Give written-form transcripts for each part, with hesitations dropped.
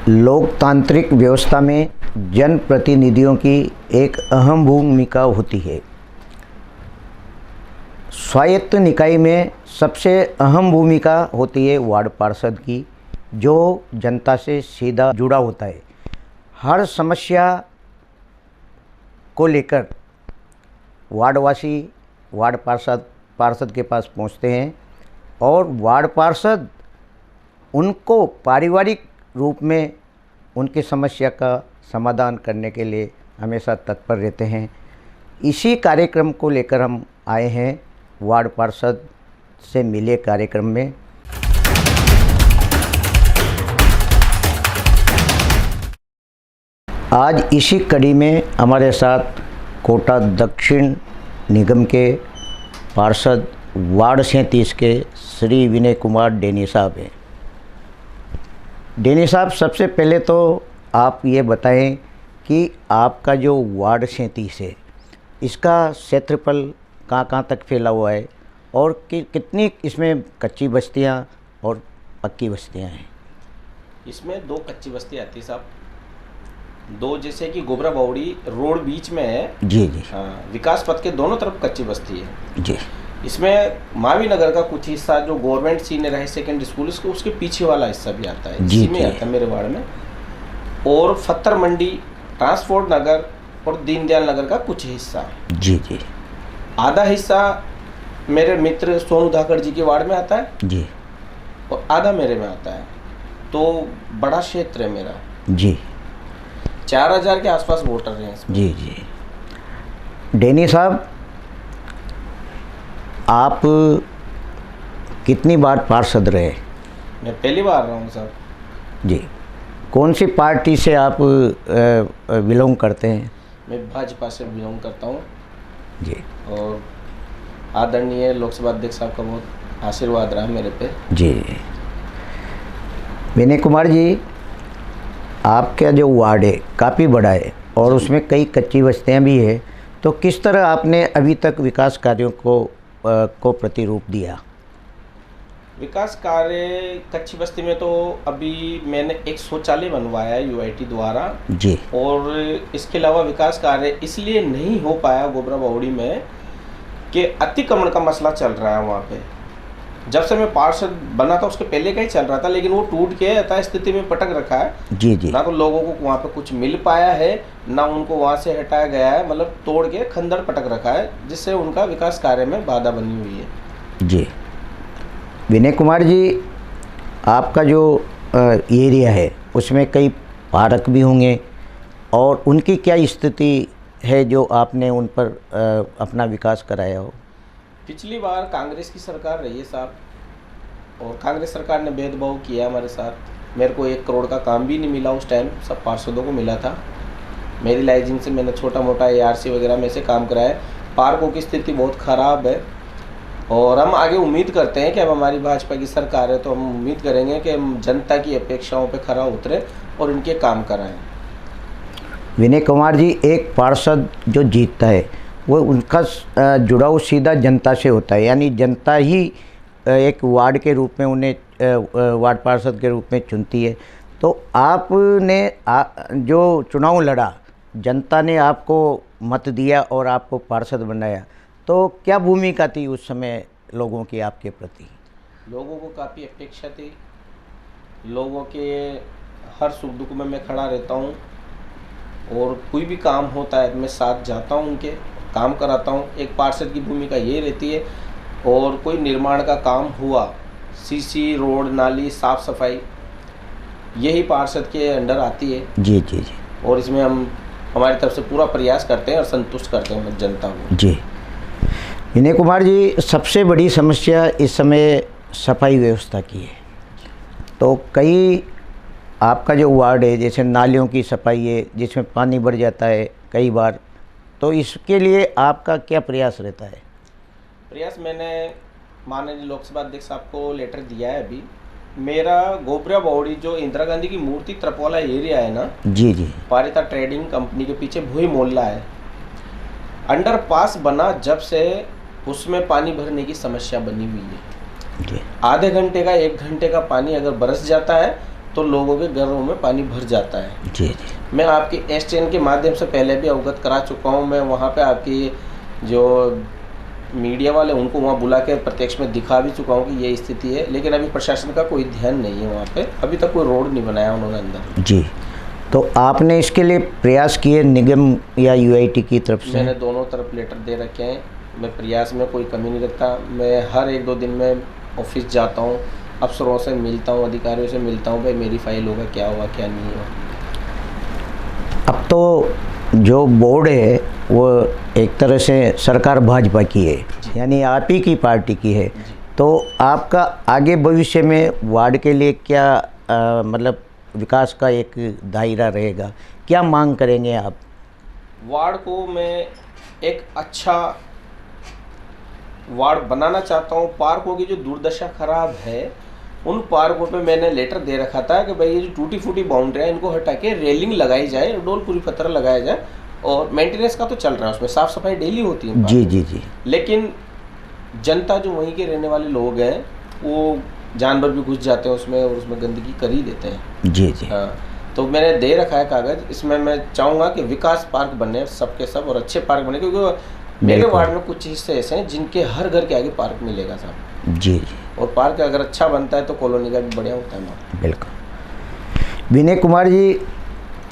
लोकतांत्रिक व्यवस्था में जनप्रतिनिधियों की एक अहम भूमिका होती है। स्वायत्त निकाय में सबसे अहम भूमिका होती है वार्ड पार्षद की, जो जनता से सीधा जुड़ा होता है। हर समस्या को लेकर वार्डवासी वार्ड पार्षद के पास पहुंचते हैं और वार्ड पार्षद उनको पारिवारिक रूप में उनकी समस्या का समाधान करने के लिए हमेशा तत्पर रहते हैं। इसी कार्यक्रम को लेकर हम आए हैं वार्ड पार्षद से मिले कार्यक्रम में। आज इसी कड़ी में हमारे साथ कोटा दक्षिण निगम के पार्षद वार्ड 37 के श्री विनय कुमार डेनी साहब हैं। डेनी साहब, सबसे पहले तो आप ये बताएं कि आपका जो वार्ड 37 है, इसका क्षेत्रफल कहाँ तक फैला हुआ है और कितनी इसमें कच्ची बस्तियाँ और पक्की बस्तियाँ हैं? इसमें 2 कच्ची बस्ती आती है साहब, 2 जैसे कि गोबरा बावड़ी रोड बीच में है। जी जी। हाँ, विकास पथ के दोनों तरफ कच्ची बस्ती है जी। इसमें मावी नगर का कुछ हिस्सा जो government senior high secondary school उसके पीछे वाला हिस्सा भी आता है, इसी में आता है मेरे वार्ड में। और फत्तर मंडी, ट्रांसपोर्ट नगर और दीनदयाल नगर का कुछ हिस्सा। जी जी। आधा हिस्सा मेरे मित्र सोनू धाकड़ जी के वार्ड में आता है जी, और आधा मेरे में आता है। तो बड़ा क्षेत्र है मेरा जी। 4000 के आसपास वोटर हैं इसमें। जी जी। डेनी साहब, आप कितनी बार पार्षद रहे? मैं पहली बार रहा हूँ साहब। जी। कौन सी पार्टी से आप बिलोंग करते हैं? मैं भाजपा से बिलोंग करता हूँ जी। और आदरणीय लोकसभा अध्यक्ष साहब का बहुत आशीर्वाद रहा मेरे पे। जी। विनय कुमार जी, आपका जो वार्ड है काफ़ी बड़ा है और उसमें कई कच्ची बस्तियाँ भी है, तो किस तरह आपने अभी तक विकास कार्यों को प्रतिरूप दिया? विकास कार्य कच्ची बस्ती में तो अभी मैंने एक शौचालय बनवाया है यूआईटी द्वारा जी। और इसके अलावा विकास कार्य इसलिए नहीं हो पाया गोबरा बावड़ी में कि अतिक्रमण का मसला चल रहा है वहाँ पे। जब से मैं पार्षद बना था उसके पहले का ही चल रहा था, लेकिन वो टूट के यथा स्थिति में पटक रखा है। जी जी। ना तो लोगों को वहाँ पे कुछ मिल पाया है, ना उनको वहाँ से हटाया गया है, मतलब तोड़ के खंडर पटक रखा है, जिससे उनका विकास कार्य में बाधा बनी हुई है। जी। विनय कुमार जी, आपका जो एरिया है उसमें कई पार्क भी होंगे और उनकी क्या स्थिति है जो आपने उन पर अपना विकास कराया हो? पिछली बार कांग्रेस की सरकार रही है साहब, और कांग्रेस सरकार ने भेदभाव किया हमारे साथ। मेरे को 1 करोड़ का काम भी नहीं मिला उस टाइम, सब पार्षदों को मिला था। मेरी लाइजिंग से मैंने छोटा मोटा ARC वगैरह में से काम कराया। पार्कों की स्थिति बहुत ख़राब है और हम आगे उम्मीद करते हैं कि अब हमारी भाजपा की सरकार है तो हम उम्मीद करेंगे कि हम जनता की अपेक्षाओं पर खरा उतरे और इनके काम कराएँ। विनय कुमार जी, एक पार्षद जो जीतता है वो उनका जुड़ाव सीधा जनता से होता है, यानी जनता ही एक वार्ड के रूप में उन्हें वार्ड पार्षद के रूप में चुनती है। तो आपने जो चुनाव लड़ा, जनता ने आपको मत दिया और आपको पार्षद बनाया, तो क्या भूमिका थी उस समय लोगों की आपके प्रति? लोगों को काफ़ी अपेक्षा थी। लोगों के हर सुख दुख में मैं खड़ा रहता हूँ और कोई भी काम होता है मैं साथ जाता हूँ, उनके काम कराता हूँ। एक पार्षद की भूमिका ये रहती है। और कोई निर्माण का काम हुआ, CC रोड नाली साफ सफाई, यही पार्षद के अंडर आती है। जी जी जी। और इसमें हम हमारी तरफ से पूरा प्रयास करते हैं और संतुष्ट करते हैं जनता को। जी। विनय कुमार जी, सबसे बड़ी समस्या इस समय सफाई व्यवस्था की है। तो कई आपका जो वार्ड है, जैसे नालियों की सफाई है जिसमें पानी भर जाता है कई बार, तो इसके लिए आपका क्या प्रयास रहता है? प्रयास मैंने माननीय लोकसभा अध्यक्ष साहब को लेटर दिया है अभी। मेरा गोबरा बावड़ी जो इंदिरा गांधी की मूर्ति तरफ वाला एरिया है ना, जी जी, पारिता ट्रेडिंग कंपनी के पीछे भूई मोहल्ला है। अंडरपास बना जब से उसमें पानी भरने की समस्या बनी हुई है। आधे घंटे का 1 घंटे का पानी अगर बरस जाता है तो लोगों के घरों में पानी भर जाता है। जी जी। मैं आपके STN के माध्यम से पहले भी अवगत करा चुका हूँ। मैं वहाँ पे आपकी जो मीडिया वाले उनको वहाँ बुला के प्रत्यक्ष में दिखा भी चुका हूँ कि ये स्थिति है, लेकिन अभी प्रशासन का कोई ध्यान नहीं है वहाँ पे। अभी तक कोई रोड नहीं बनाया उन्होंने अंदर। जी, तो आपने इसके लिए प्रयास किए निगम या UIT की तरफ से? मैंने दोनों तरफ लेटर दे रखे हैं। मैं प्रयास में कोई कमी नहीं रखता। मैं हर 1-2 दिन में ऑफिस जाता हूँ, अफसरों से मिलता हूँ, अधिकारियों से मिलता हूँ, भाई मेरी फाइल होगा, क्या हुआ क्या नहीं हुआ। अब तो जो बोर्ड है वो एक तरह से सरकार भाजपा की है, यानी आप ही की पार्टी की है, तो आपका आगे भविष्य में वार्ड के लिए क्या मतलब विकास का एक दायरा रहेगा, क्या मांग करेंगे आप? वार्ड को मैं एक अच्छा वार्ड बनाना चाहता हूँ। पार्कों की जो दुर्दशा खराब है, उन पार्कों पे मैंने लेटर दे रखा था कि भाई ये जो टूटी फूटी बाउंड्री है इनको हटा के रेलिंग लगाई जाए, डोल पूरी पत्थर लगाया जाए। और मेंटेनेंस का तो चल रहा है, उसमें साफ सफाई डेली होती है। जी जी जी। लेकिन जनता जो वहीं के रहने वाले लोग हैं, वो जानवर भी घुस जाते हैं उसमें और उसमें गंदगी कर ही देते हैं। जी जी। हाँ, तो मैंने दे रखा है कागज़। इसमें मैं चाहूँगा कि विकास पार्क बने, सबके सब, और अच्छे पार्क बने, क्योंकि मेरे वार्ड में कुछ हिस्से ऐसे हैं जिनके हर घर के आगे पार्क मिलेगा साहब। जी जी। और पार्क अगर अच्छा बनता है तो कॉलोनी का भी बढ़िया होता है वहाँ। बिल्कुल। विनय कुमार जी,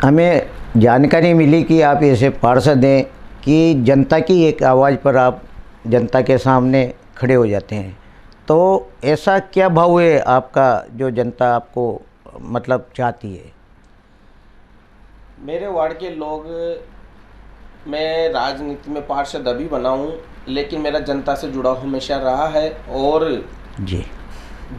हमें जानकारी मिली कि आप ऐसे पार्षद हैं कि जनता की एक आवाज़ पर आप जनता के सामने खड़े हो जाते हैं, तो ऐसा क्या भाव है आपका जो जनता आपको मतलब चाहती है? मेरे वार्ड के लोग, मैं राजनीति में पार्षद अभी बना हूँ, लेकिन मेरा जनता से जुड़ाव हमेशा रहा है। और जी,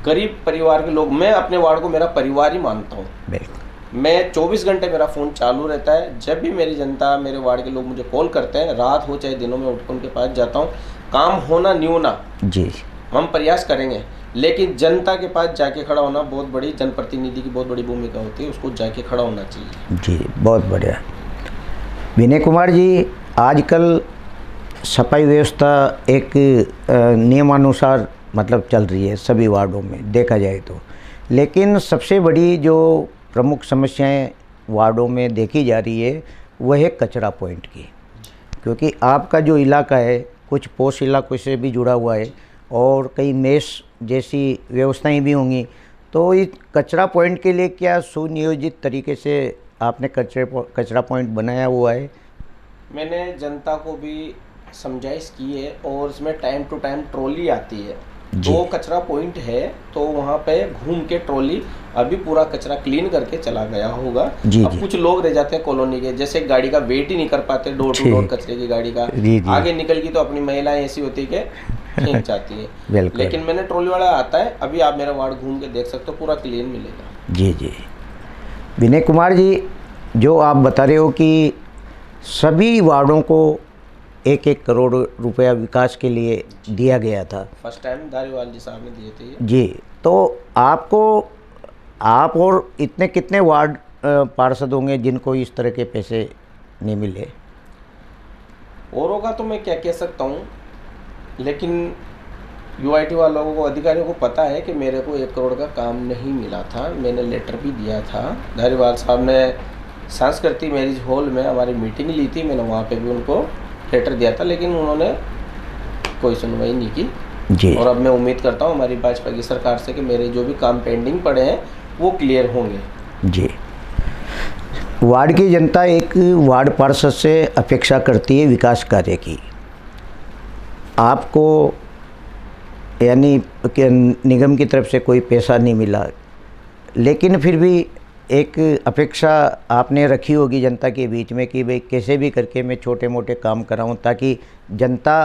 गरीब परिवार के लोग, मैं अपने वार्ड को मेरा परिवार ही मानता हूँ। बिल्कुल। मैं 24 घंटे मेरा फ़ोन चालू रहता है। जब भी मेरी जनता, मेरे वार्ड के लोग मुझे कॉल करते हैं, रात हो चाहे दिनों में, उठ कर उनके पास जाता हूँ। काम होना न्यू होना, जी, हम प्रयास करेंगे, लेकिन जनता के पास जाके खड़ा होना बहुत बड़ी, जनप्रतिनिधि की बहुत बड़ी भूमिका होती है, उसको जाके खड़ा होना चाहिए। जी, बहुत बढ़िया। विनय कुमार जी, आजकल सफाई व्यवस्था एक नियमानुसार मतलब चल रही है सभी वार्डों में देखा जाए तो, लेकिन सबसे बड़ी जो प्रमुख समस्याएं वार्डों में देखी जा रही है वह है कचरा पॉइंट की, क्योंकि आपका जो इलाका है कुछ पोश इलाकों से भी जुड़ा हुआ है और कई मेस जैसी व्यवस्थाएं भी होंगी, तो इस कचरा पॉइंट के लिए क्या सुनियोजित तरीके से आपने कचरा पॉइंट बनाया हुआ है? मैंने जनता को भी समझाइश की है और इसमें टाइम टू टाइम ट्रॉली आती है। 2 कचरा पॉइंट है, तो वहाँ पे घूम के ट्रॉली अभी पूरा कचरा क्लीन करके चला गया होगा। अब कुछ लोग रह जाते हैं कॉलोनी के, जैसे गाड़ी का वेट ही नहीं कर पाते, डोर टू डोर कचरे की गाड़ी का, आगे निकल गई तो अपनी महिलाएं ऐसी होती है कि खींच जाती है। लेकिन मैंने ट्रॉली वाला आता है, अभी आप मेरा वार्ड घूम के देख सकते हो, पूरा क्लीन मिलेगा। जी जी। विनय कुमार जी, जो आप बता रहे हो कि सभी वार्डों को 1-1 करोड़ रुपया विकास के लिए दिया गया था, फर्स्ट टाइम धारीवाल जी साहब ने दिए थे जी, तो आपको, आप और इतने कितने वार्ड पार्षद होंगे जिनको इस तरह के पैसे नहीं मिले? औरों का तो मैं क्या कह सकता हूँ, लेकिन UIT वालों को, अधिकारियों को पता है कि मेरे को 1 करोड़ का काम नहीं मिला था। मैंने लेटर भी दिया था। धारीवाल साहब ने सांस्कृतिक मैरिज हॉल में हमारी मीटिंग ली थी, मैंने वहाँ पे भी उनको लेटर दिया था, लेकिन उन्होंने कोई सुनवाई नहीं की जी। और अब मैं उम्मीद करता हूँ हमारी भाजपा की सरकार से कि मेरे जो भी काम पेंडिंग पड़े हैं वो क्लियर होंगे। जी। वार्ड की जनता एक वार्ड पार्षद से अपेक्षा करती है विकास कार्य की। आपको यानी निगम की तरफ से कोई पैसा नहीं मिला, लेकिन फिर भी एक अपेक्षा आपने रखी होगी जनता के बीच में कि भाई कैसे भी करके मैं छोटे मोटे काम कराऊं ताकि जनता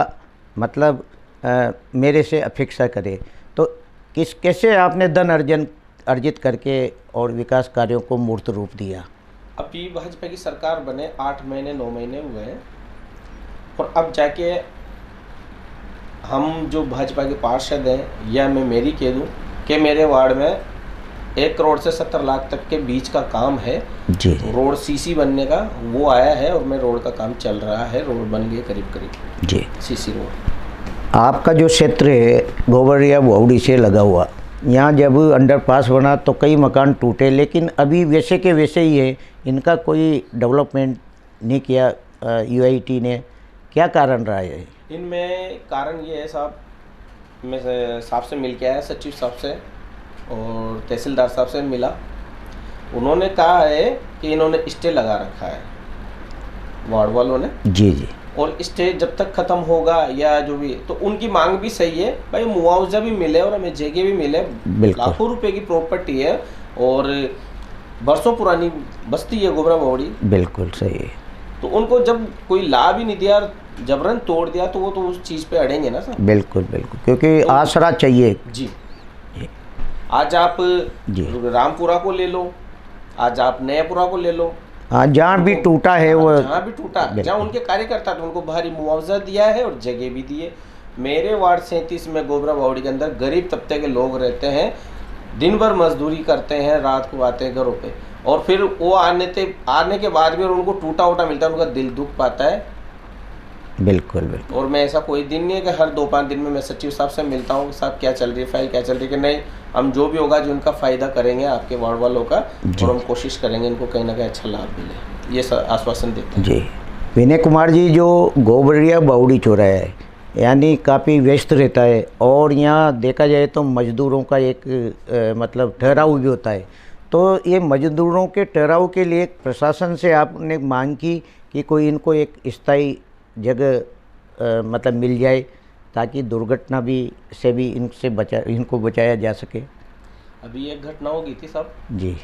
मतलब मेरे से अपेक्षा करे। तो कैसे आपने धन अर्जित करके और विकास कार्यों को मूर्त रूप दिया? अभी भाजपा की सरकार बने 8 महीने 9 महीने हुए हैं और अब जाके हम जो भाजपा के पार्षद हैं, या मैं मेरी कह दूं कि मेरे वार्ड में 1 करोड़ से 70 लाख तक के बीच का काम है जी। रोड CC बनने का वो आया है और मैं रोड का काम चल रहा है, रोड बन गए करीब जी। CC road. आपका जो क्षेत्र है गोबरिया वाउड़ी से लगा हुआ, यहाँ जब अंडरपास बना तो कई मकान टूटे, लेकिन अभी वैसे के वैसे ही है, इनका कोई डेवलपमेंट नहीं किया यूआईटी ने। क्या कारण रहा है? इनमें कारण ये है साहब, मैं साहब से मिल के आया, सचिव साहब से और तहसीलदार साहब से मिला। उन्होंने कहा है कि इन्होंने स्टे लगा रखा है वार्ड वालों ने। जी जी। और स्टे जब तक ख़त्म होगा या जो भी, तो उनकी मांग भी सही है भाई, मुआवजा भी मिले और हमें जगह भी मिले। लाखों रुपए की प्रॉपर्टी है और बरसों पुरानी बस्ती है गोबरा बावड़ी। बिल्कुल सही है। तो उनको जब कोई लाभ ही नहीं दिया, जबरन तोड़ दिया, तो वो तो उस चीज़ पे अड़ेंगे ना सर। बिल्कुल बिल्कुल, क्योंकि तो आसरा चाहिए जी। आज आप जी रामपुरा को ले लो, आज आप नयापुरा को ले लो, हाँ, जहाँ भी टूटा है वो, जहाँ भी टूटा, जहाँ उनके कार्यकर्ता थे उनको भारी मुआवजा दिया है और जगह भी दी है। मेरे वार्ड 37 में गोबरा बावड़ी के अंदर गरीब तबके के लोग रहते हैं, दिन भर मजदूरी करते हैं, रात को आते हैं घरों पे, और फिर वो आने के बाद भी और उनको टूटा उटा मिलता है, उनका दिल दुख पाता है। बिल्कुल बिल्कुल। और मैं ऐसा कोई दिन नहीं है कि हर 2-5 दिन में मैं सचिव साहब से मिलता हूँ, साहब क्या चल रही है, फाइल क्या चल रही है, कि नहीं हम जो भी होगा जो उनका फ़ायदा करेंगे आपके वार्ड वालों का, और हम कोशिश करेंगे इनको कहीं ना कहीं अच्छा लाभ मिले, ये आश्वासन देते हैं। जी। विनय कुमार जी, जो गोबरिया बावड़ी चौराहा है यानी काफ़ी व्यस्त रहता है, और यहाँ देखा जाए तो मजदूरों का एक मतलब ठहराव भी होता है, तो ये मजदूरों के ठहराव के लिए प्रशासन से आपने मांग की कि कोई इनको एक स्थायी जगह मतलब मिल जाए, ताकि दुर्घटना से भी इनको बचाया जा सके। अभी एक घटना हो गई थी साहब जी।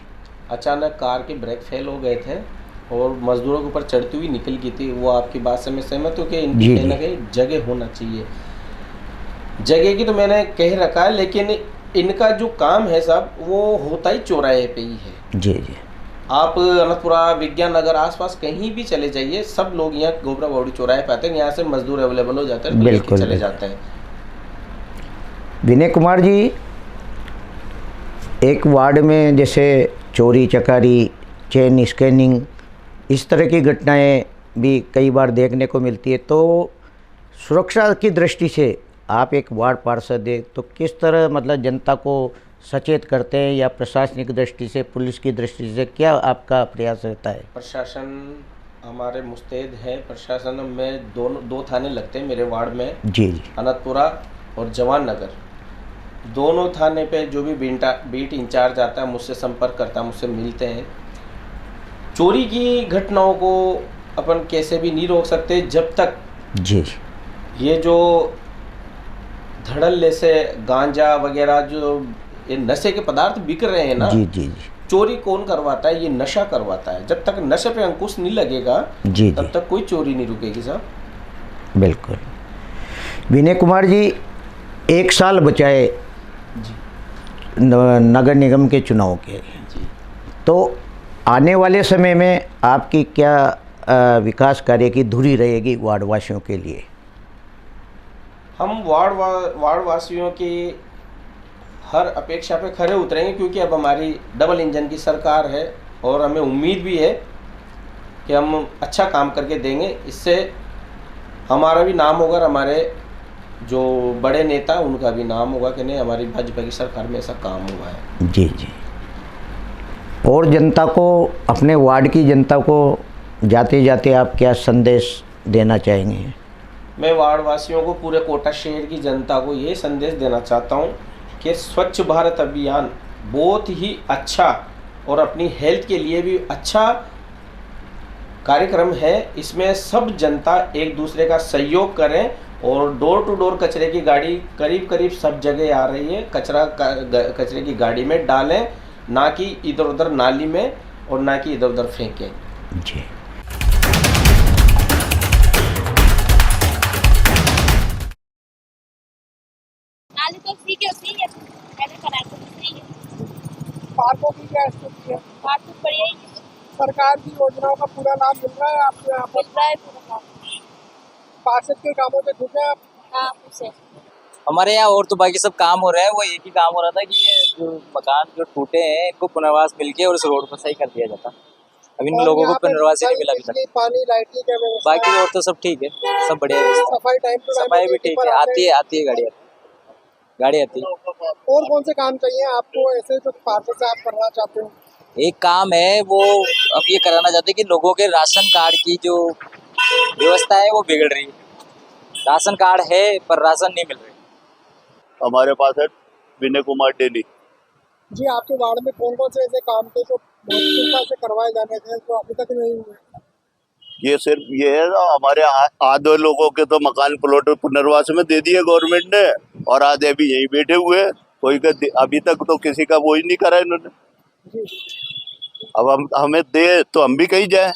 अचानक कार के ब्रेक फेल हो गए थे और मजदूरों के ऊपर चढ़ती हुई निकल गई थी। वो आपकी बात से मैं सहमत हूँ कि इनकी कहीं ना कहीं जगह होना चाहिए। जगह की तो मैंने कह रखा है, लेकिन इनका जो काम है साहब वो होता ही चौराहे पे ही है। जी जी। आप अनंतपुरा, विज्ञान नगर, आसपास कहीं भी चले जाइए, सब लोग यहाँ गोबरा बावड़ी चौराहे पे आते हैं, यहाँ से मजदूर अवेलेबल हो जाते हैं, बिल्कुल चले जाते हैं। विनय कुमार जी, एक वार्ड में जैसे चोरी चकारी, चेन स्कैनिंग, इस तरह की घटनाएं भी कई बार देखने को मिलती है, तो सुरक्षा की दृष्टि से आप एक वार्ड पार्षद है, तो किस तरह मतलब जनता को सचेत करते हैं, या प्रशासनिक दृष्टि से, पुलिस की दृष्टि से क्या आपका प्रयास रहता है? प्रशासन हमारे मुस्तैद है। प्रशासन में दो थाने लगते हैं मेरे वार्ड में। जी जी। अनंतपुरा और जवान नगर, दोनों थाने पे जो भी बीट इंचार्ज आता है मुझसे संपर्क करता है, मुझसे मिलते हैं। चोरी की घटनाओं को अपन कैसे भी नहीं रोक सकते जब तक जी ये जो धड़ल्ले से गांजा वगैरह जो ये नशे के पदार्थ बिक रहे हैं ना, जी जी जी, चोरी कौन करवाता है? ये नशा करवाता है। जब तक नशे पे अंकुश नहीं लगेगा जी तब तक कोई चोरी नहीं रुकेगी साहब। बिल्कुल। विनय कुमार जी, 1 साल बचा है नगर निगम के चुनाव के जी, तो आने वाले समय में आपकी क्या विकास कार्य की धुरी रहेगी वार्ड वासियों के लिए? हम वार्ड वासियों की हर अपेक्षा पे खरे उतरेंगे, क्योंकि अब हमारी डबल इंजन की सरकार है और हमें उम्मीद भी है कि हम अच्छा काम करके देंगे। इससे हमारा भी नाम होगा और हमारे जो बड़े नेता उनका भी नाम होगा कि नहीं, हमारी भाजपा की सरकार में ऐसा काम हुआ है। जी जी। और जनता को, अपने वार्ड की जनता को जाते जाते आप क्या संदेश देना चाहेंगे? मैं वार्ड वासियों को, पूरे कोटा शहर की जनता को ये संदेश देना चाहता हूँ कि स्वच्छ भारत अभियान बहुत ही अच्छा और अपनी हेल्थ के लिए भी अच्छा कार्यक्रम है। इसमें सब जनता एक दूसरे का सहयोग करें और डोर टू डोर कचरे की गाड़ी करीब करीब सब जगह आ रही है। कचरे की गाड़ी में डालें, ना कि इधर उधर नाली में, और ना कि इधर उधर फेंकें। जी। नाली तो ठीक है, मैंने बनाया तो ठीक है। पार्कों की क्या स्थिति है? पार्क तो बढ़िया ही है। सरकार की योजनाओं का पूरा लाभ मिल रहा है आपको यहाँ पर? मिल रहा है पूरा लाभ। पार्षद के कामों से खुश हैं आप? हाँ, खुश है। हमारे यहाँ और तो बाकी सब काम हो रहा है, वो एक ही काम हो रहा था कि ये जो मकान जो टूटे हैं इनको पुनर्वास मिलके और इस रोड पर सही कर दिया जाता। अब इन लोगों को पुनर्वास ही नहीं मिला अभी तक। पानी, लाइटिंग क्या व्यवस्था? बाकी और तो सब ठीक है, सब बढ़िया है। सफाई टाइम टू टाइम सफाई भी ठीक है, आती है गाड़ियाँ। गाड़ी आती है। और कौन से काम चाहिए आपको ऐसे जो पार्षद से आप करना चाहते हो? एक काम है वो अब ये कराना चाहते हैं कि लोगों के राशन कार्ड की जो व्यवस्था है वो बिगड़ रही है। राशन कार्ड है पर राशन नहीं मिल रही। हमारे पास है विनय कुमार डेली। जी, आपके वार्ड में कौन कौन से ऐसे काम थे जो महत्वपूर्णता से करवाए जाने थे जो अभी तक नहीं हुए? ये सिर्फ ये है ना, हमारे आधे लोगों के तो मकान प्लॉट पुनर्वास में दे दिए गवर्नमेंट ने, और आधे अभी यहीं बैठे हुए हैं। कोई का अभी तक तो किसी का वो ही नहीं करा इन्होंने। अब हम हमें दे तो हम भी कहीं जाए।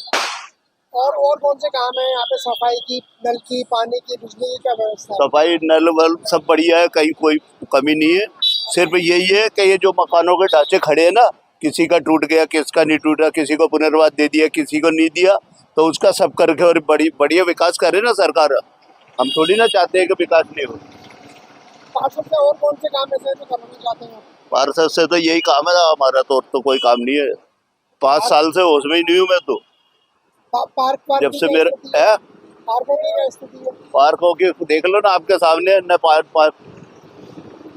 और कौन से काम है यहाँ पे? सफाई की, नल की, पानी की, बिजली की क्या व्यवस्था है? सफाई नल वल सब बढ़िया है, कहीं कोई कमी नहीं है। सिर्फ यही है कि ये जो मकानों के ढांचे खड़े हैं ना, किसी का टूट गया, किसका नहीं टूटा, किसी को पुनर्वास दे दिया, किसी को नहीं दिया, तो उसका सब करके और बढ़िया विकास करे ना सरकार। हम थोड़ी ना चाहते हैं कि विकास नहीं हो। पार्षद से और कौन से काम ऐसे जो करना चाहते हैं? पार्षद से तो यही काम है ना हमारा, तो कोई काम नहीं है। 5 साल से होश में ही नहीं हूँ मैं तो। पार्क जब से मेरे पार्कों की क्या स्थिति है? पार्कों की देख लो ना, आपके सामने न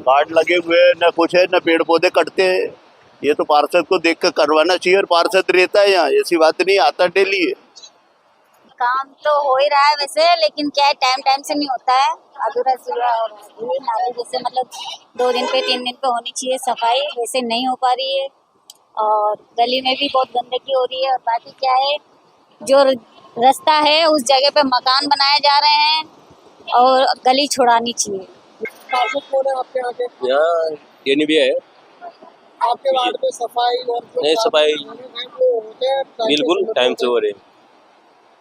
घाट लगे हुए हैं, न कुछ है, न पेड़ पौधे कटते हैं। ये तो पार्षद को देख कर करवाना चाहिए, और पार्षद रहता है यहाँ, ऐसी बात नहीं, आता डेली है। काम तो हो ही रहा है वैसे, लेकिन क्या है टाइम से नहीं होता है, अधूरा सिवा। और ये नाली जैसे मतलब 2 दिन पे 3 दिन पे होनी चाहिए सफाई, वैसे नहीं हो पा रही है। और गली में भी बहुत गंदगी हो रही है। और बाकी क्या है, जो रास्ता है उस जगह पे मकान बनाए जा रहे हैं और गली छुड़ानी चाहिए। पार्षद कौन है आपके यहाँ के? यहाँ ये नहीं भी है। आपके वार्ड में सफाई और जो नहीं, सफाई वो होते हैं बिल्कुल टाइम से हो रही है।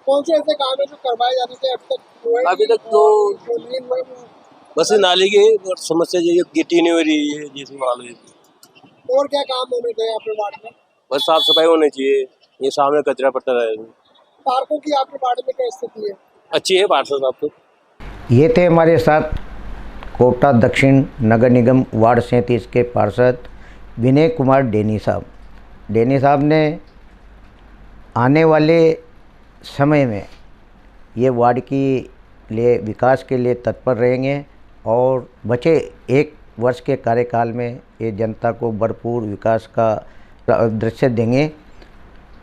कौन से ऐसे काम है जो करवाए जाने थे अभी तक हुए? अभी तक तो जो नहीं हुए वो? बस नाली की और समस्या ये गिट्टी नहीं हो रही है, जिसमें मालूम है। और क्या काम होने थे आपके वार्ड में? बस साफ सफाई होनी चाहिए, ये सामने कचरा पड़ता रहे। पार्कों की आपके वार्ड में क्या स्थिति है? अच्छी है पार्षद साहब तो। ये थे हमारे साथ कोटा दक्षिण नगर निगम वार्ड 37 के पार्षद विनय कुमार डेनी साहब। डेनी साहब ने आने वाले समय में ये वार्ड की लिए विकास के लिए तत्पर रहेंगे और बचे 1 वर्ष के कार्यकाल में ये जनता को भरपूर विकास का दृश्य देंगे।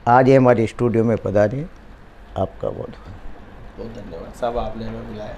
आज ये हमारे स्टूडियो में पधारे, आपका बहुत धन्यवाद साहब, आपने हमें बुलाया।